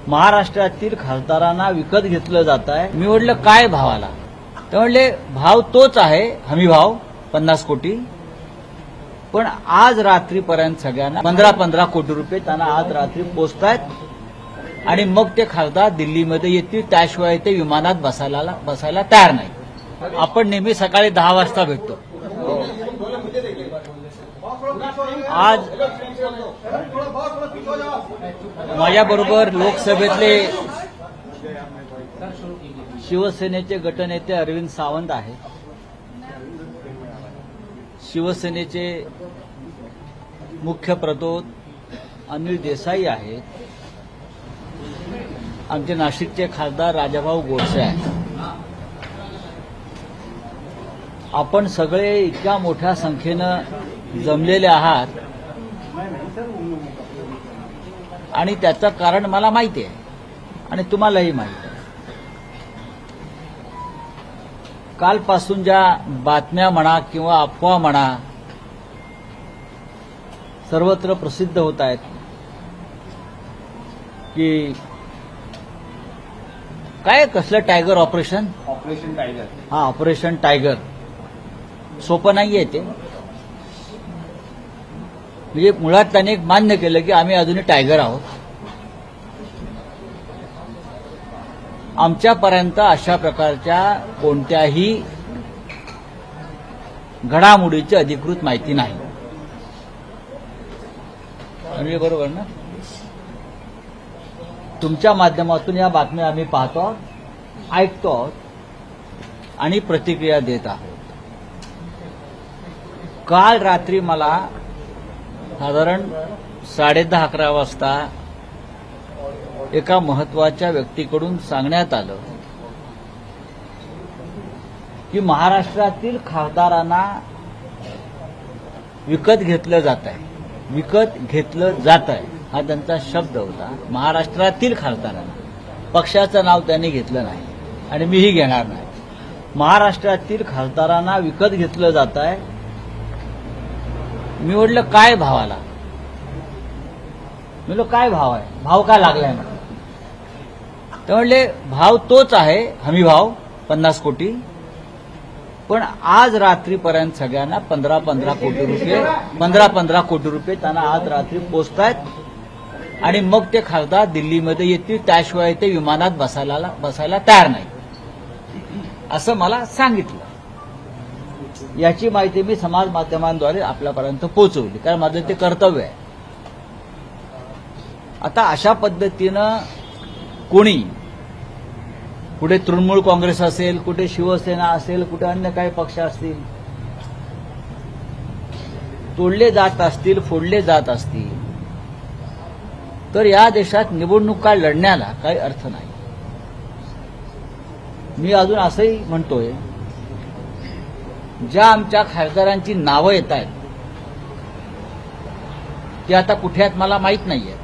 महाराष्ट्रातील खासदारांना विकत घेतलं जात आहे। मी म्हटलं काय भावाला, तर म्हणले भाव तोच आहे, हमी भाव 50 कोटी, पण आज रात्रीपर्यंत सगळ्यांना 15-15 कोटी रुपये त्यांना आज रात्री पोचतायत आणि मग ते खासदार दिल्लीमध्ये येतील, त्याशिवाय ते विमानात बसायला तयार नाही। आपण नेहमी सकाळी 10 वाजता भेटतो। आज माझ्याबरोबर लोकसभेतले शिवसेनेचे गटनेते अरविंद सावंत आहेत, शिवसेनेचे मुख्य प्रतोद अनिल देसाई आहेत, आमचे नाशिकचे खासदार राजाभाऊ गोडसे आहेत। आपण सगळे इतक्या मोठ्या संख्येनं जमलेले आहात आणि त्याचं कारण मला माहिती आहे आणि तुम्हालाही माहिती आहे। कालपासून ज्या बातम्या म्हणा किंवा अफवा म्हणा सर्वत्र प्रसिद्ध होत आहेत की काय कसलं टायगर ऑपरेशन टायगर, हा ऑपरेशन टायगर सोपं नाहीये ते। म्हणजे मुळात त्याने एक मान्य केलं की आम्ही अजूनही टायगर आहोत। आमच्यापर्यंत अशा प्रकारच्या कोणत्याही घडामोडीची अधिकृत माहिती नाही। म्हणजे बरोबर ना, तुमच्या माध्यमातून या बातम्या आम्ही पाहतो, ऐकतो आणि प्रतिक्रिया देत आहोत। काल रात्री मला साधारण 10:30-11 वाजता एका महत्वाच्या व्यक्तीकडून सांगण्यात आलं की महाराष्ट्रातील खासदारांना विकत घेतलं जात आहे, विकत घेतलं जात आहे हा त्यांचा शब्द होता। महाराष्ट्रातील खासदारांना, पक्षाचं नाव त्यांनी घेतलं नाही आणि मीही घेणार नाही। महाराष्ट्रातील खासदारांना विकत घेतलं जात आहे। मी म्हटलं काय भावाला, म्हणलं काय भाव आहे, भाव काय लागलाय म्हणलं, तर म्हणले भाव तोच आहे, हमी भाव 50 कोटी, पण आज रात्रीपर्यंत सगळ्यांना 15-15 कोटी रुपये त्यांना आज रात्री पोचतायत आणि मग ते खासदार दिल्लीमध्ये येतील, त्याशिवाय ते विमानात बसायला तयार नाही असं मला सांगितलं। याची माहिती मी समाज माध्यमांद्वारे आपल्यापर्यंत पोहोचवली, कारण माझं ते कर्तव्य आहे। आता अशा पद्धतीनं कोणी कुठे तृणमूल काँग्रेस असेल, कुठे शिवसेना असेल, कुठे अन्य काही पक्ष असतील, तोडले जात असतील, फोडले जात असतील, तर या देशात निवडणुका लढण्याला काही अर्थ नाही। मी अजून असंही म्हणतोय, ज्या आमच्या खासदारांची नावं येत आहेत ती आता कुठे आहेत मला माहीत नाहीये।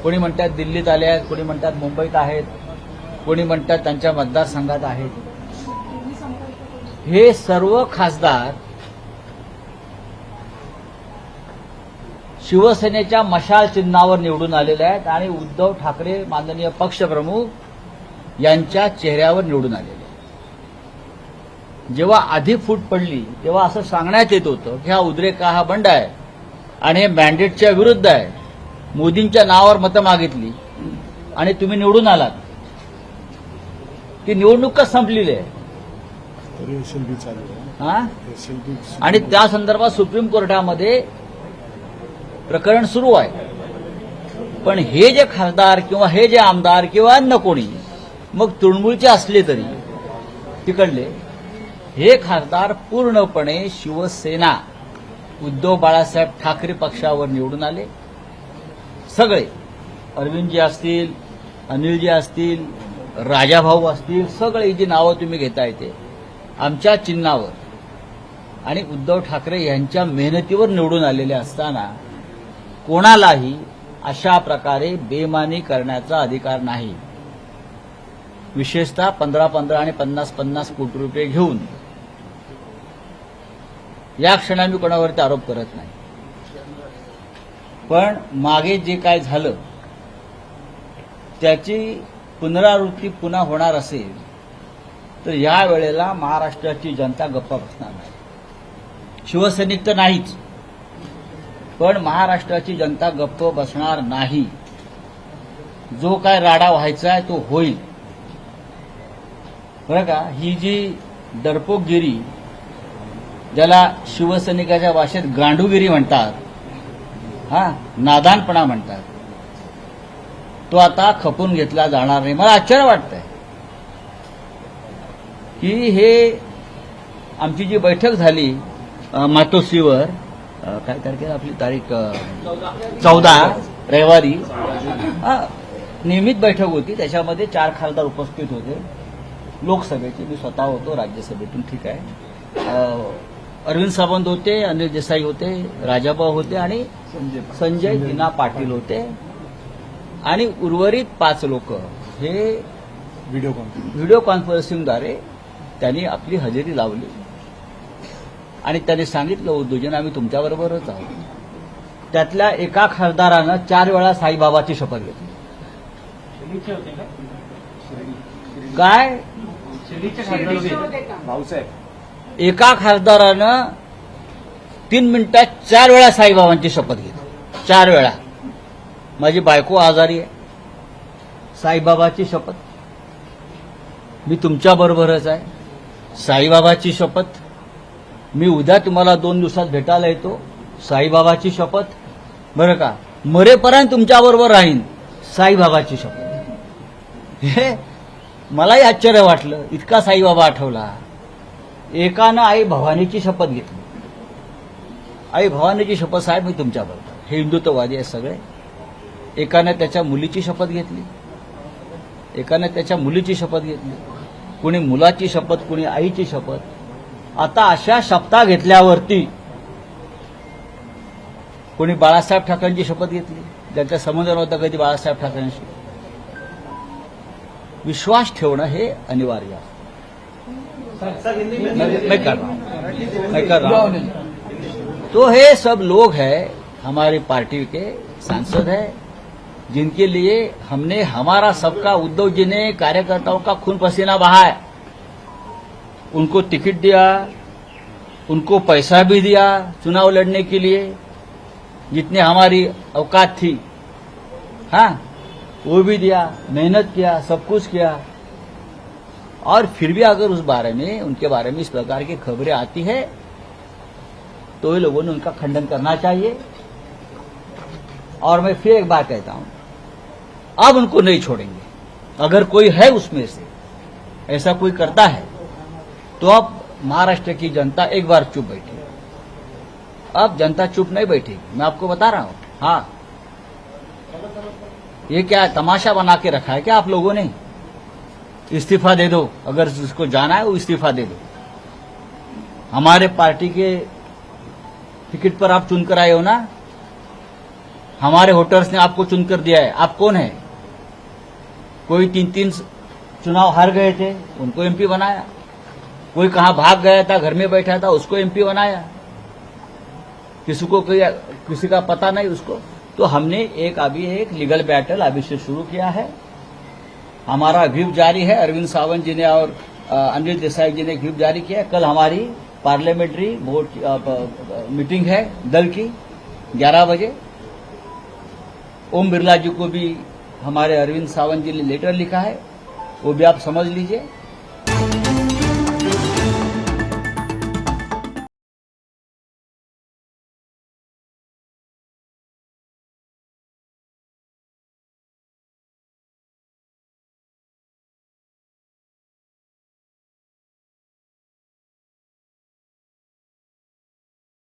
कोणी म्हणतात दिल्लीत आले आहेत, कोणी म्हणतात मुंबईत आहेत, कोणी म्हणतात त्यांच्या मतदारसंघात आहेत। हे सर्व खासदार शिवसेनेच्या मशाल चिन्हावर निवडून आलेले आहेत आणि उद्धव ठाकरे माननीय पक्षप्रमुख यांच्या चेहऱ्यावर निवडून आलेले आहेत। जेव्हा आधी फूट पडली तेव्हा असं सांगण्यात येत होतं की हा उद्रेक हा बंड आहे आणि हे मॅन्डेटच्या विरुद्ध आहे, मोदींच्या नावावर मतं मागितली आणि तुम्ही निवडून आलात। ती निवडणूकच संपलेली आहे आणि त्या संदर्भात सुप्रीम कोर्टामध्ये प्रकरण सुरू आहे। पण हे जे खासदार किंवा हे जे आमदार किंवा अन्य कोणी, मग तृणमूलचे असले तरी तिकडले, हे खासदार पूर्णपणे शिवसेना उद्धव बाळासाहेब ठाकरे पक्षावर निवडून आले। सगळे अरविंदजी असतील, अनिलजी असतील, राजाभाऊ असतील, सगळे जी नावं तुम्ही घेताय ते आमच्या चिन्हावर आणि उद्धव ठाकरे यांच्या मेहनतीवर निवडून आलेले असताना कोणालाही अशा प्रकारे बेमानी करण्याचा अधिकार नाही। विशेषतः 15-15 आणि 50-50 कोटी रुपये घेऊन या क्षणी मी कोणावरती आरोप करत नाही, पण मागे जे काय झालं त्याची पुनरावृत्ती पुन्हा होणार असेल तर या वेळेला महाराष्ट्राची जनता गप्प बसणार नाही. शिवसैनिक तर नाहीच, पण महाराष्ट्राची जनता गप्प बसणार नाही. जो काय राडा व्हायचा आहे तो होईल. बरं का, ही जी डरपोकगिरी, ज्याला शिवसैनिकाच्या भाषेत गांडूगिरी म्हणतात, नादानपणा म्हणतात, तो आता खपून घेतला जाणार नाही. मला आश्चर्य वाटतंय की हे आमची जी बैठक झाली मातोश्रीवर, काय तारखेला आपली तारीख 14 रविवारी, नियमित बैठक होती. त्याच्यामध्ये 4 खासदार उपस्थित होते लोकसभेचे. मी स्वतः होतो राज्यसभेतून. ठीक आहे. अरविंद सावंत होते, अनिल देसाई होते, राजाभाऊ होते आणि संजय दिना पाटील होते आणि उर्वरित 5 लोक हे व्हिडिओ कॉन्फरन्सिंगद्वारे त्यांनी आपली हजेरी लावली आणि त्यांनी सांगितलं, उद्योजन आम्ही तुमच्याबरोबरच आहोत. त्यातल्या एका खासदारानं 4 वेळा साईबाबाची शपथ घेतली. काय? एका खासदारानं 3 मिनिटात 4 वेळा साईबाबांची शपथ घेतली. 4 वेळा. माझी बायको आजारी आहे, साईबाबाची शपथ. मी तुमच्याबरोबरच आहे, साईबाबाची शपथ. मी उद्या तुम्हाला 2 दिवसात भेटायला येतो, साईबाबाची शपथ. बरं का, मरेपर्यंत तुमच्याबरोबर राहीन, साईबाबाची शपथ. हे मलाही आश्चर्य वाटलं, इतका साईबाबा आठवला. एकानं आई भवानीची शपथ घेतली. आई भवानीची शपथ, साहेब मी तुमच्याबरोबर. हे हिंदुत्ववादी आहेत सगळे. एकानं त्याच्या मुलीची शपथ घेतली, एकानं त्याच्या मुलीची शपथ घेतली, कुणी मुलाची शपथ, कुणी आईची शपथ. आता अशा शपथा घेतल्यावरती कोणी बाळासाहेब ठाकरेंची शपथ घेतली, ज्यांचा संबंध नव्हता कधी बाळासाहेब ठाकरेंशी. विश्वास ठेवणं हे अनिवार्य आहे. मैं कर रहा हूं. तो हे सब लोग हैं, हमारी पार्टी के सांसद हैं, जिनके लिए हमने हमारा सबका, उद्धव जी ने कार्यकर्ताओं का खून पसीना बहाया. उनको टिकट दिया, उनको पैसा भी दिया चुनाव लड़ने के लिए, जितने हमारी औकात थी, वो भी दिया, मेहनत किया, सब कुछ किया. और फिर भी अगर उस बारे में, उनके बारे में इस प्रकार की खबरें आती है तो ये लोगों ने उनका खंडन करना चाहिए. और मैं फिर एक बात कहता हूं, अब उनको नहीं छोड़ेंगे. अगर कोई है उसमें से ऐसा कोई करता है तो अब महाराष्ट्र की जनता एक बार चुप बैठी. अब जनता चुप नहीं बैठेगी, मैं आपको बता रहा हूं. हाँ, ये क्या तमाशा बना के रखा है क्या आप लोगों ने? इस्तीफा दे दो, अगर जिसको जाना है वो इस्तीफा दे दो. हमारे पार्टी के टिकट पर आप चुनकर आए हो ना, हमारे वोटर्स ने आपको चुनकर दिया है. आप कौन है? कोई 3-3 चुनाव हार गए थे, उनको एमपी बनाया. कोई कहां भाग गया था, घर में बैठा था, उसको एमपी बनाया. किसी का पता नहीं उसको. तो हमने अभी एक लीगल बैटल अभी से शुरू किया है. हमारा व्हिप जारी है. अरविंद सावंत जी ने और अनिल देसाई जी ने व्हिप जारी किया है. कल हमारी पार्लियामेंट्री बोर्ड मीटिंग है दल की 11 बजे. ओम बिरला जी को भी हमारे अरविंद सावंत जी ने लेटर लिखा है, वो भी आप समझ लीजिए.